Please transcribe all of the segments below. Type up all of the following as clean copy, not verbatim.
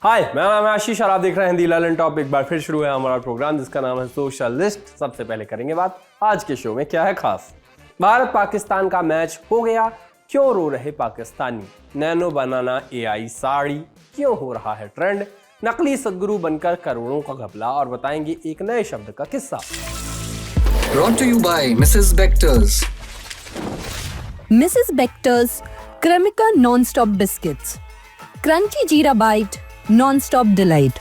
हाय, मेरा नाम है आशीष और आप देख रहे हैं दी ललन टॉप। एक बार फिर शुरू है हमारा प्रोग्राम जिसका नाम है सोशलिस्ट। सबसे पहले करेंगे बात आज के शो में क्या है खास। भारत पाकिस्तान का मैच हो गया, क्यों रो रहे पाकिस्तानी, नैनो बनाना एआई साड़ी, क्यों हो रहा है ट्रेंड, नकली सदगुरु बनकर करोड़ों का घपला और बताएंगे एक नए शब्द का किस्सा। Brought to you by Mrs. Bectors. Mrs. Bectors Cremica Non-Stop Biscuits. Crunchy Jeera Bite Non-Stop Delight.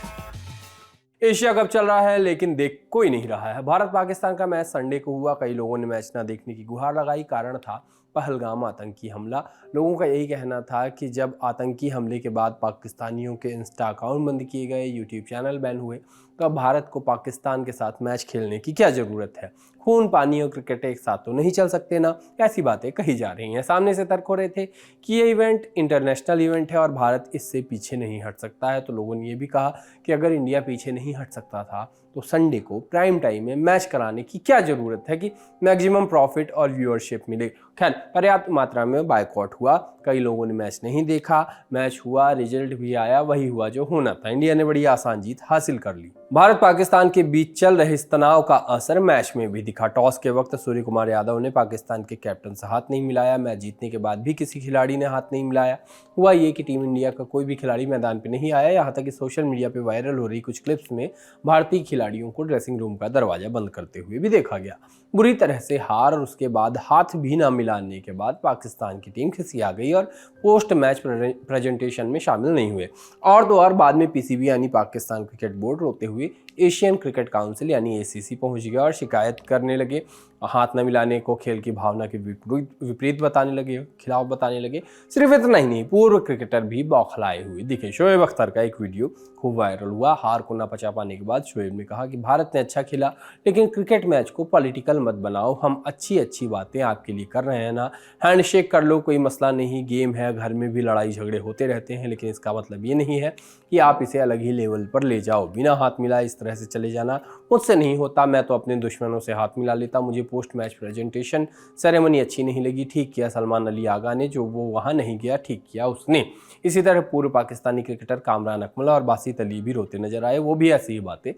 Asia cup चल रहा है लेकिन देख कोई नहीं रहा है। भारत पाकिस्तान का मैच संडे को हुआ। कई लोगों ने मैच ना देखने की गुहार लगाई। कारण था पहलगाम आतंकी हमला। लोगों का यही कहना था कि जब आतंकी हमले के बाद पाकिस्तानियों के इंस्टा अकाउंट बंद किए गए, यूट्यूब चैनल बैन हुए, तो अब भारत को पाकिस्तान के साथ मैच खेलने की क्या ज़रूरत है। खून पानी और क्रिकेट एक साथ तो नहीं चल सकते ना, ऐसी बातें कही जा रही हैं। सामने से तर्क हो रहे थे कि ये इवेंट इंटरनेशनल इवेंट है और भारत इससे पीछे नहीं हट सकता है। तो लोगों ने ये भी कहा कि अगर इंडिया पीछे नहीं हट सकता था तो संडे को प्राइम टाइम में मैच कराने की क्या ज़रूरत है कि मैक्सिमम प्रॉफिट और व्यूअरशिप मिले। खैर, पर्याप्त मात्रा में बायकॉट हुआ। कई लोगों ने मैच नहीं देखा। मैच हुआ, रिजल्ट भी आया, वही हुआ जो होना था। इंडिया ने बड़ी आसान जीत हासिल कर ली। भारत पाकिस्तान के बीच चल रहे इस तनाव का असर मैच में भी दिखा। टॉस के वक्त सूर्य कुमार यादव ने पाकिस्तान के कैप्टन से हाथ नहीं मिलाया। मैच जीतने के बाद भी किसी खिलाड़ी ने हाथ नहीं मिलाया। हुआ ये कि टीम इंडिया का कोई भी खिलाड़ी मैदान पर नहीं आया। यहाँ तक कि सोशल मीडिया पर वायरल हो रही कुछ क्लिप्स में भारतीय खिलाड़ियों को ड्रेसिंग रूम का दरवाजा बंद करते हुए भी देखा गया। बुरी तरह से हार और उसके बाद हाथ भी ना मिलाने के बाद पाकिस्तान की टीम खिसिया गई और पोस्ट मैच प्रेजेंटेशन में शामिल नहीं हुए। और तो और बाद में पीसीबी यानी पाकिस्तान क्रिकेट बोर्ड रोते हुए एशियन क्रिकेट काउंसिल यानी एसीसी पहुंच गया और शिकायत करने लगे। हाथ न मिलाने को खेल की भावना के विपरीत बताने लगे, खिलाफ बताने लगे। सिर्फ इतना ही नहीं, पूर्व क्रिकेटर भी बौखलाए हुए दिखे। शोएब अख्तर का एक वीडियो खूब वायरल हुआ। हार को ना पचा पाने के बाद शोएब ने कहा कि भारत ने अच्छा खेला लेकिन क्रिकेट मैच को पॉलिटिकल मत बनाओ। हम अच्छी बातें आपके लिए कर रहे हैं ना, हैंडशेक कर लो, कोई मसला नहीं, गेम है, घर में भी लड़ाई झगड़े होते रहते हैं, लेकिन इसका मतलब ये नहीं है कि आप इसे अलग ही लेवल पर ले जाओ। बिना हाथ मिलाए इस तरह से चले जाना मुझसे नहीं होता। मैं तो अपने दुश्मनों से हाथ मिला लेता। मुझे पोस्ट मैच प्रेजेंटेशन सेरेमनी अच्छी नहीं लगी। ठीक किया सलमान अली आगा ने, जो वो वहाँ नहीं गया, ठीक किया उसने। इसी तरह पूर्व पाकिस्तानी क्रिकेटर कामरान अकमल और बासित अली भी रोते नजर आए। वो भी ऐसी ही बातें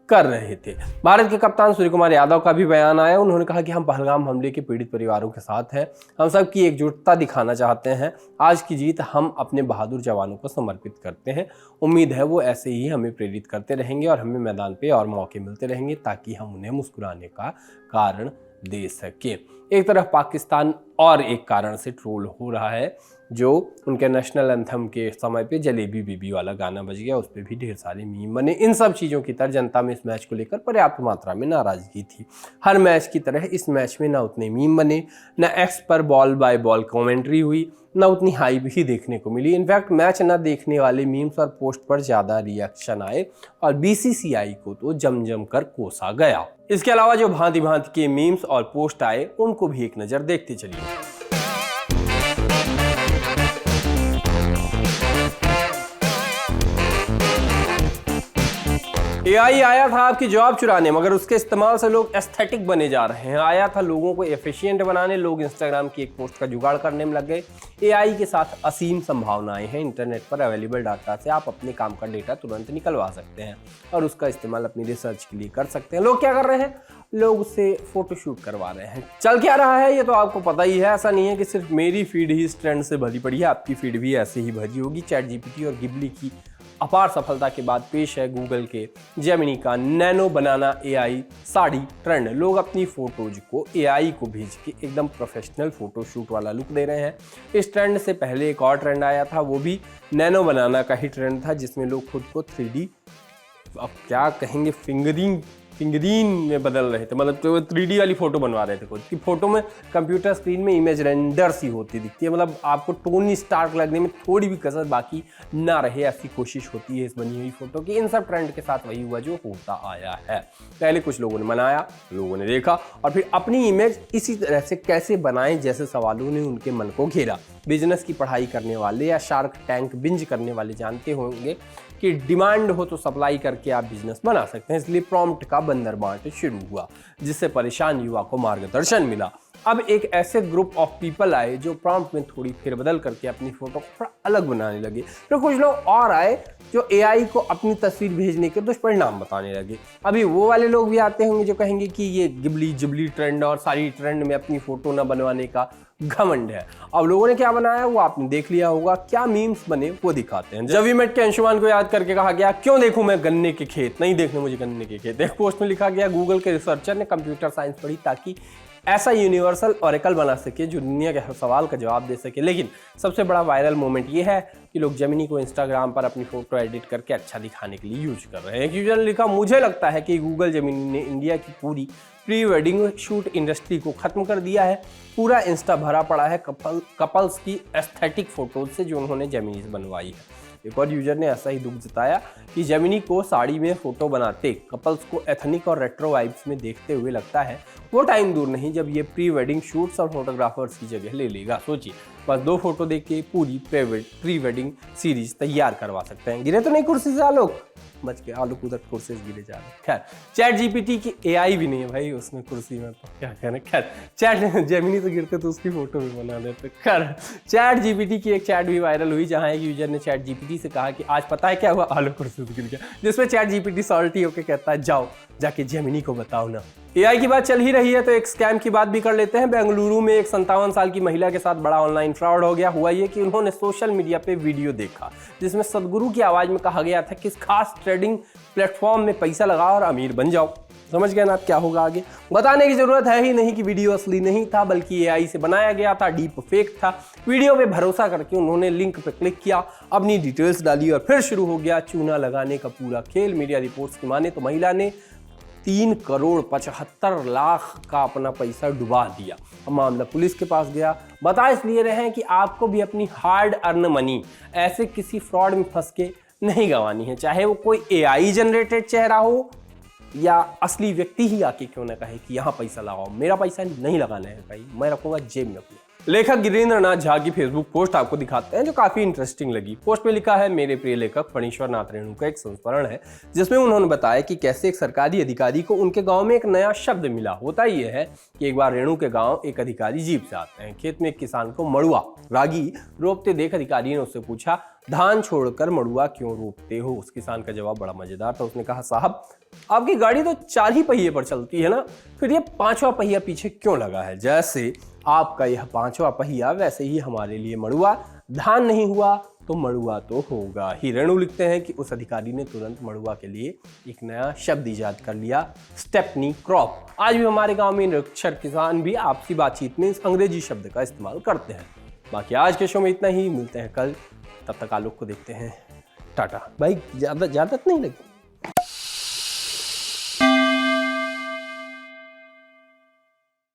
कर रहे थे। भारत के कप्तान सूर्य कुमार यादव का भी बयान आया। उन्होंने कहा कि हम पहलगाम हमले के पीड़ित परिवारों के साथ हैं। हम सब की एकजुटता दिखाना चाहते हैं। आज की जीत हम अपने बहादुर जवानों को समर्पित करते हैं। उम्मीद है वो ऐसे ही हमें प्रेरित करते रहेंगे और हमें मैदान पे और मौके मिलते रहेंगे ताकि हम उन्हें मुस्कुराने का कारण दे सके। एक तरफ पाकिस्तान और एक कारण से ट्रोल हो रहा है, जो उनके नेशनल एंथम के समय पे जलेबी बीबी वाला गाना बज गया, उस पर भी ढेर सारे मीम बने। इन सब चीज़ों की तरह जनता में इस मैच को लेकर पर्याप्त मात्रा में नाराजगी थी। हर मैच की तरह इस मैच में ना उतने मीम बने, ना एक्स पर बॉल बाय बॉल कमेंट्री हुई, ना उतनी हाइप ही देखने को मिली। इनफैक्ट मैच ना देखने वाले मीम्स और पोस्ट पर ज़्यादा रिएक्शन आए और बीसीसीआई को तो जम कर कोसा गया। इसके अलावा जो भांति भांति के मीम्स और पोस्ट आए उनको भी एक नज़र देखते चलिए। एआई आया था आपकी जॉब चुराने, मगर उसके इस्तेमाल से लोग एस्थेटिक बने जा रहे हैं। आया था लोगों को एफिशिएंट बनाने, लोग इंस्टाग्राम की एक पोस्ट का जुगाड़ करने में लग गए। एआई के साथ असीम संभावनाएं हैं। इंटरनेट पर अवेलेबल डाटा से आप अपने काम का डेटा तुरंत निकलवा सकते हैं और उसका इस्तेमाल अपनी रिसर्च के लिए कर सकते हैं। लोग क्या कर रहे हैं? लोग उससे फोटोशूट करवा रहे हैं। चल क्या रहा है ये तो आपको पता ही है। ऐसा नहीं है कि सिर्फ मेरी फीड ही इस ट्रेंड से भरी पड़ी है, आपकी फीड भी ऐसे ही भरी होगी। चैट जीपीटी और गिबली की अपार सफलता के बाद पेश है गूगल के जेमिनी का नैनो बनाना एआई साड़ी ट्रेंड। लोग अपनी फोटोज को एआई को भेज के एकदम प्रोफेशनल फोटोशूट वाला लुक दे रहे हैं। इस ट्रेंड से पहले एक और ट्रेंड आया था, वो भी नैनो बनाना का ही ट्रेंड था, जिसमें लोग खुद को 3D, अब क्या कहेंगे, फिंगरीन में बदल रहे थे। मतलब तो 3D वाली फोटो बनवा रहे थे। खुद की फोटो में कंप्यूटर स्क्रीन में इमेज रेंडर सी होती दिखती है। मतलब आपको टोनी स्टार्क लगने में थोड़ी भी कसर बाकी ना रहे, ऐसी कोशिश होती है इस बनी हुई फोटो की। इन सब ट्रेंड के साथ वही हुआ जो होता आया है। पहले कुछ लोगों ने मनाया, लोगों ने देखा और फिर अपनी इमेज इसी तरह से कैसे बनाएं जैसे सवालों ने उनके मन को घेरा। बिजनेस की पढ़ाई करने वाले या शार्क टैंक बिंज करने वाले जानते होंगे कि डिमांड हो तो सप्लाई करके आप बिजनेस बना सकते हैं। इसलिए प्रॉम्प्ट का बंदरबांट शुरू हुआ, जिससे परेशान युवा को मार्गदर्शन मिला। अब एक ऐसे ग्रुप ऑफ पीपल आए जो प्रॉम्प्ट में थोड़ी फेरबदल करके अपनी फोटो को थोड़ा अलग बनाने लगे। फिर कुछ लोग और आए जो एआई को अपनी तस्वीर भेजने के दुष्परिणाम बताने लगे। अभी वो वाले लोग भी आते होंगे जो कहेंगे कि ये गिबली जिबली ट्रेंड और सारी ट्रेंड में अपनी फोटो ना बनवाने का घमंड है। अब लोगों ने क्या बनाया वो आपने देख लिया होगा। क्या मीम्स बने वो दिखाते हैं। जब इमेट के अंशुमान को याद करके कहा गया क्यों देखूं मैं गन्ने के खेत, नहीं देखने मुझे गन्ने के खेत। एक पोस्ट में लिखा गया गूगल के रिसर्चर ने कंप्यूटर साइंस पढ़ी ताकि ऐसा यूनिवर्सल ऑरेकल बना सके जो दुनिया के हर सवाल का जवाब दे सके। लेकिन सबसे बड़ा वायरल मोमेंट ये है कि लोग जेमिनी को इंस्टाग्राम पर अपनी फोटो एडिट करके अच्छा दिखाने के लिए यूज कर रहे हैं। एक यूजर ने लिखा मुझे लगता है कि गूगल जेमिनी ने इंडिया की पूरी प्री वेडिंग शूट इंडस्ट्री को खत्म कर दिया है। पूरा इंस्टा भरा पड़ा है कपल्स की एस्थेटिक फोटोज से जो उन्होंने जेमिनी से बनवाई है। एक और यूजर ने ऐसा ही दुख जताया कि जेमिनी को साड़ी में फोटो बनाते कपल्स को एथनिक और रेट्रो वाइब्स में देखते हुए लगता है वो टाइम दूर नहीं जब ये प्री वेडिंग शूट्स और फोटोग्राफर्स की जगह ले लेगा। सोचिए बस 2 फोटो देख के पूरी प्री वेडिंग सीरीज तैयार करवा सकते हैं। गिरे तो नहीं कुर्सी से आलोक, बच के आलोक उधर कुर्सी से गिरे जा रहे। खैर चैट जीपीटी की एआई भी नहीं है भाई उसमें कुर्सी में, तो क्या कहना। खैर चैट जेमिनी तो गिरते तो उसकी फोटो भी बना देते। खैर चैट जीपीटी की एक चैट भी वायरल हुई जहां एक यूजर ने चैट जीपीटी से कहा कि आज पता है क्या हुआ, आलोक कुर्सी से गिर गया। जिसमें चैट जीपीटी सॉल्टी होकर कहता है जाओ जाके जेमिनी को बताओ ना। एआई की बात चल ही रही है तो एक स्कैम की बात भी कर लेते हैं। बेंगलुरु में एक 57 साल की महिला के साथ बड़ा ऑनलाइन फ्रॉड हो गया। हुआ ये कि उन्होंने सोशल मीडिया पे वीडियो देखा जिसमें सदगुरु की आवाज में कहा गया था कि इस खास ट्रेडिंग प्लेटफॉर्म में पैसा लगाओ और अमीर बन जाओ। समझ गए ना आप क्या होगा आगे। बताने की जरूरत है ही नहीं कि वीडियो असली नहीं था बल्कि एआई से बनाया गया था, डीप फेक था। वीडियो पे भरोसा करके उन्होंने लिंक पे क्लिक किया, अपनी डिटेल्स डाली और फिर शुरू हो गया चूना लगाने का पूरा खेल। मीडिया रिपोर्ट्स की माने तो महिला ने 3,75,00,000 का अपना पैसा डुबा दिया। अब मामला पुलिस के पास गया। बता इसलिए रहे हैं कि आपको भी अपनी हार्ड अर्न मनी ऐसे किसी फ्रॉड में फंस के नहीं गंवानी है, चाहे वो कोई एआई जनरेटेड चेहरा हो या असली व्यक्ति ही आके क्यों ना कहे कि यहाँ पैसा लगाओ। मेरा पैसा नहीं लगाना है भाई, मैं रखूंगा जेब में अपने। लेखक गिरीन्द्र नाथ झा की फेसबुक पोस्ट आपको दिखाते हैं जो काफी इंटरेस्टिंग लगी। पोस्ट में लिखा है मेरे प्रिय लेखक फणीश्वर नाथ रेणु का एक संस्मरण है जिसमें उन्होंने बताया कि कैसे एक सरकारी अधिकारी को उनके गांव में एक नया शब्द मिला। होता यह है कि एक बार रेणु के गांव एक अधिकारी जीप से आते हैं। खेत में एक किसान को मड़ुआ रागी रोपते देख अधिकारी ने उससे पूछा धान छोड़कर मड़ुआ क्यों रोपते हो। उस किसान का जवाब बड़ा मजेदार था। उसने कहा साहब आपकी गाड़ी तो 4 ही पहिए पर चलती है ना, फिर ये 5वां पहिया पीछे क्यों लगा है। जैसे आपका यह 5वां पहिया वैसे ही हमारे लिए मड़ुआ, धान नहीं हुआ तो मड़ुआ तो होगा ही। रेणु लिखते हैं कि उस अधिकारी ने तुरंत मड़ुआ के लिए एक नया शब्द इजाद कर लिया, स्टेपनी क्रॉप। आज भी हमारे गांव में निरक्षर किसान भी आपसी बातचीत में इस अंग्रेजी शब्द का इस्तेमाल करते हैं। बाकी आज के शो में इतना ही, मिलते हैं कल, तब तक आलोक को देखते हैं, टाटा। भाई ज्यादा नहीं लगी।